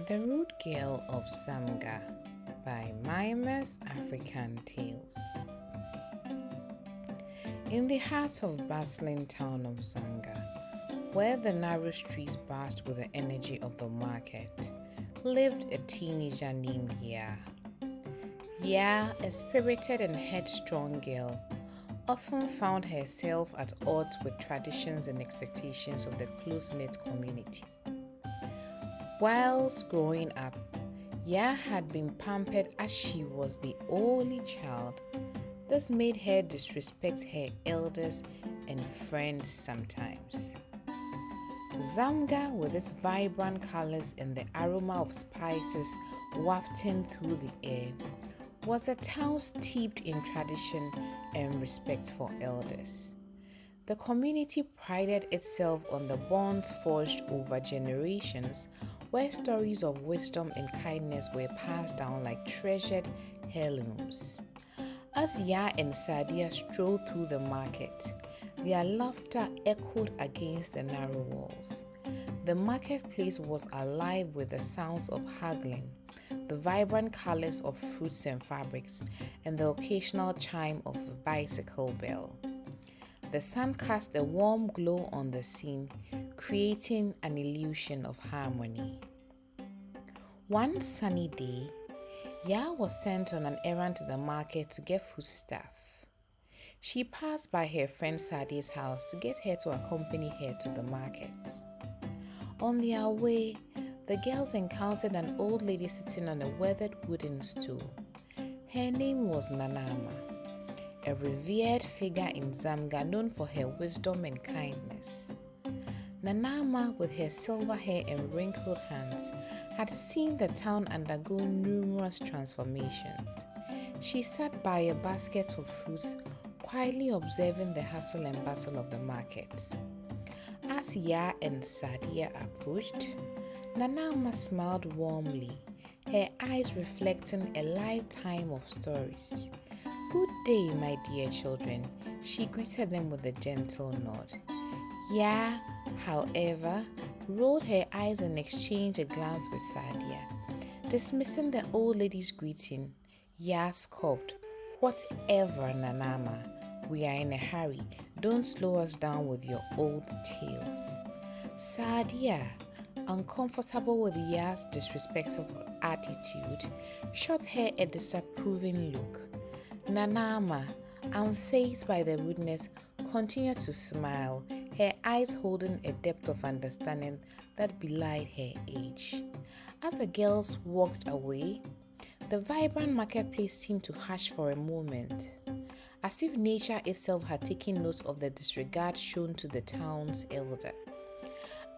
The Rude Girl of Zamgah by Maima's African Tales. In the heart of bustling town of Zamgah, where the narrow streets burst with the energy of the market, lived a teenager named Ya. Ya, a spirited and headstrong girl, often found herself at odds with traditions and expectations of the close-knit community. Whilst growing up, Ya had been pampered as she was the only child. This made her disrespect her elders and friends sometimes. Zamgah, with its vibrant colors and the aroma of spices wafting through the air, was a town steeped in tradition and respect for elders. The community prided itself on the bonds forged over generations, where stories of wisdom and kindness were passed down like treasured heirlooms. As Ya and Sadia strolled through the market, their laughter echoed against the narrow walls. The marketplace was alive with the sounds of haggling, the vibrant colors of fruits and fabrics, and the occasional chime of a bicycle bell. The sun cast a warm glow on the scene, creating an illusion of harmony. One sunny day, Ya was sent on an errand to the market to get foodstuff. She passed by her friend Sadia's house to get her to accompany her to the market. On their way, the girls encountered an old lady sitting on a weathered wooden stool. Her name was Nanama, a revered figure in Zamgah known for her wisdom and kindness. Nanama, with her silver hair and wrinkled hands, had seen the town undergo numerous transformations. She sat by a basket of fruits, quietly observing the hustle and bustle of the market. As Ya and Sadia approached, Nanama smiled warmly, her eyes reflecting a lifetime of stories. "Good day, my dear children," she greeted them with a gentle nod. Ya, however, rolled her eyes and exchanged a glance with Sadia. Dismissing the old lady's greeting, Ya scoffed, "Whatever, Nanama, we are in a hurry. Don't slow us down with your old tales." Sadia, uncomfortable with Ya's disrespectful attitude, shot her a disapproving look. Nanama, unfazed by the rudeness, continued to smile, her eyes holding a depth of understanding that belied her age. As the girls walked away, the vibrant marketplace seemed to hush for a moment, as if nature itself had taken note of the disregard shown to the town's elder.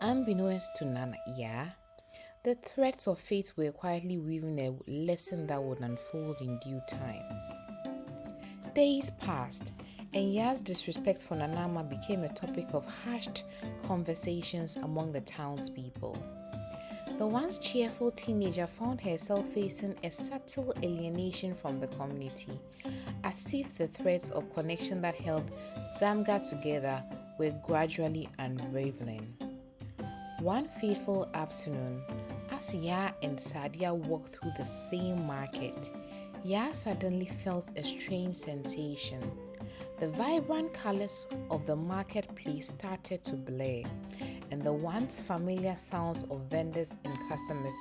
Unbeknownst to Ya, the threads of fate were quietly weaving a lesson that would unfold in due time. Days passed, and Ya's disrespect for Nanama became a topic of hushed conversations among the townspeople. The once cheerful teenager found herself facing a subtle alienation from the community, as if the threads of connection that held Zamgah together were gradually unraveling. One fateful afternoon, as Ya and Sadia walked through the same market, Ya suddenly felt a strange sensation. The vibrant colors of the marketplace started to blur, and the once familiar sounds of vendors and customers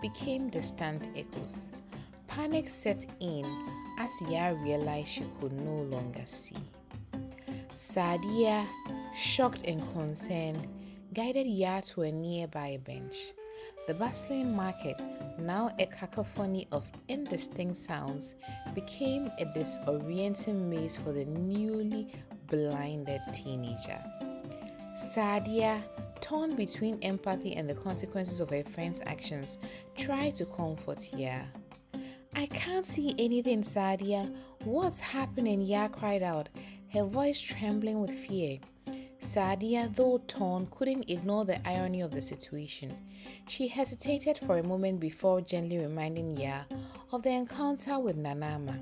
became distant echoes. Panic set in as Ya realized she could no longer see. Sadia, shocked and concerned, guided Ya to a nearby bench. The bustling market, now a cacophony of indistinct sounds, became a disorienting maze for the newly blinded teenager. Sadia, torn between empathy and the consequences of her friend's actions, tried to comfort Ya. "I can't see anything, Sadia. What's happening?" Ya cried out, her voice trembling with fear. Sadia, though torn, couldn't ignore the irony of the situation. She hesitated for a moment before gently reminding Ya of the encounter with Nanama.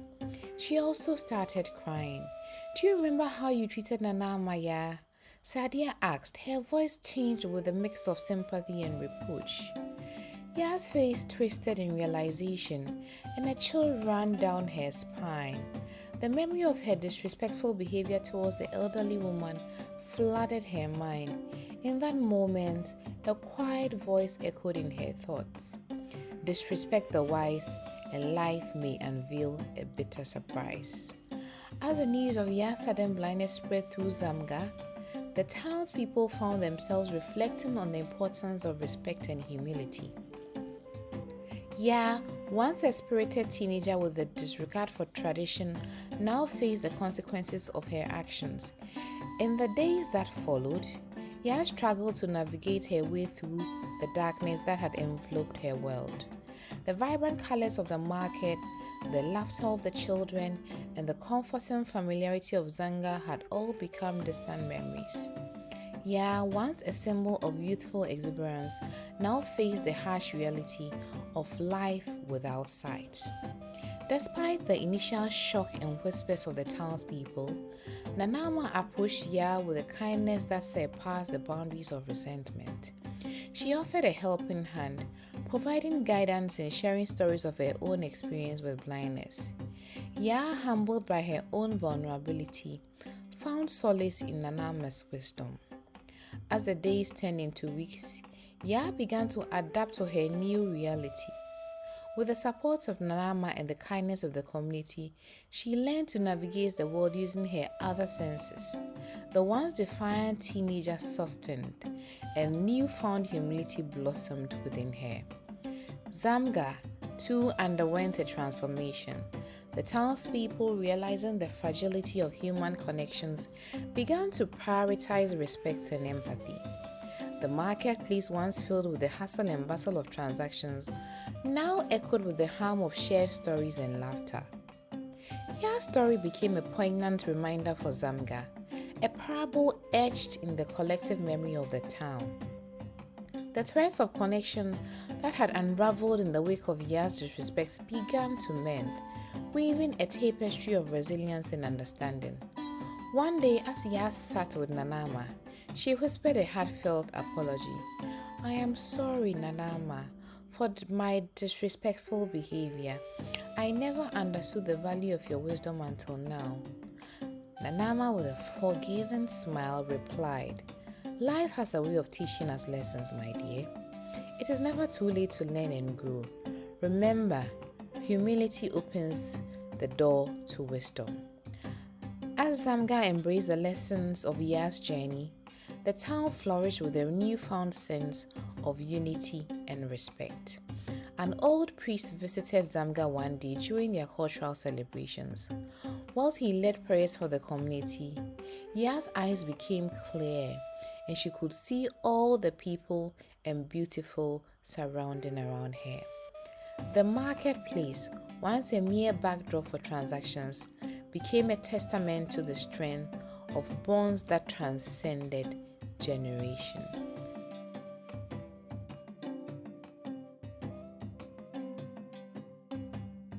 She also started crying. "Do you remember how you treated Nanama, Ya?" Sadia asked, her voice tinged with a mix of sympathy and reproach. Ya's face twisted in realization, and a chill ran down her spine. The memory of her disrespectful behavior towards the elderly woman flooded her mind. In that moment, a quiet voice echoed in her thoughts. Disrespect the wise, and life may unveil a bitter surprise. As the news of Ya's sudden blindness spread through Zamgah, the townspeople found themselves reflecting on the importance of respect and humility. Ya, once a spirited teenager with a disregard for tradition, now faced the consequences of her actions. In the days that followed, Ya struggled to navigate her way through the darkness that had enveloped her world. The vibrant colors of the market, the laughter of the children, and the comforting familiarity of Zamgah had all become distant memories. Ya, once a symbol of youthful exuberance, now faced the harsh reality of life without sight. Despite the initial shock and whispers of the townspeople, Nanama approached Ya with a kindness that surpassed the boundaries of resentment. She offered a helping hand, providing guidance and sharing stories of her own experience with blindness. Ya, humbled by her own vulnerability, found solace in Nanama's wisdom. As the days turned into weeks, Ya began to adapt to her new reality. With the support of Nanama and the kindness of the community, she learned to navigate the world using her other senses. The once defiant teenager softened, and newfound humility blossomed within her. Zamgah, too, underwent a transformation. The townspeople, realizing the fragility of human connections, began to prioritize respect and empathy. The marketplace, once filled with the hustle and bustle of transactions, now echoed with the hum of shared stories and laughter. Ya's story became a poignant reminder for Zamgah, a parable etched in the collective memory of the town. The threads of connection that had unraveled in the wake of Ya's disrespect began to mend, weaving a tapestry of resilience and understanding. One day, as Ya sat with Nanama, she whispered a heartfelt apology. "I am sorry, Nanama, for my disrespectful behavior. I never understood the value of your wisdom until now." Nanama, with a forgiving smile, replied, "Life has a way of teaching us lessons, my dear. It is never too late to learn and grow. Remember, humility opens the door to wisdom." As Zamgah embraced the lessons of Ya's journey, the town flourished with a newfound sense of unity and respect. An old priest visited Zamgah one day during their cultural celebrations. Whilst he led prayers for the community, Ya's eyes became clear, and she could see all the people and beautiful surrounding around her. The marketplace, once a mere backdrop for transactions, became a testament to the strength of bonds that transcended generation.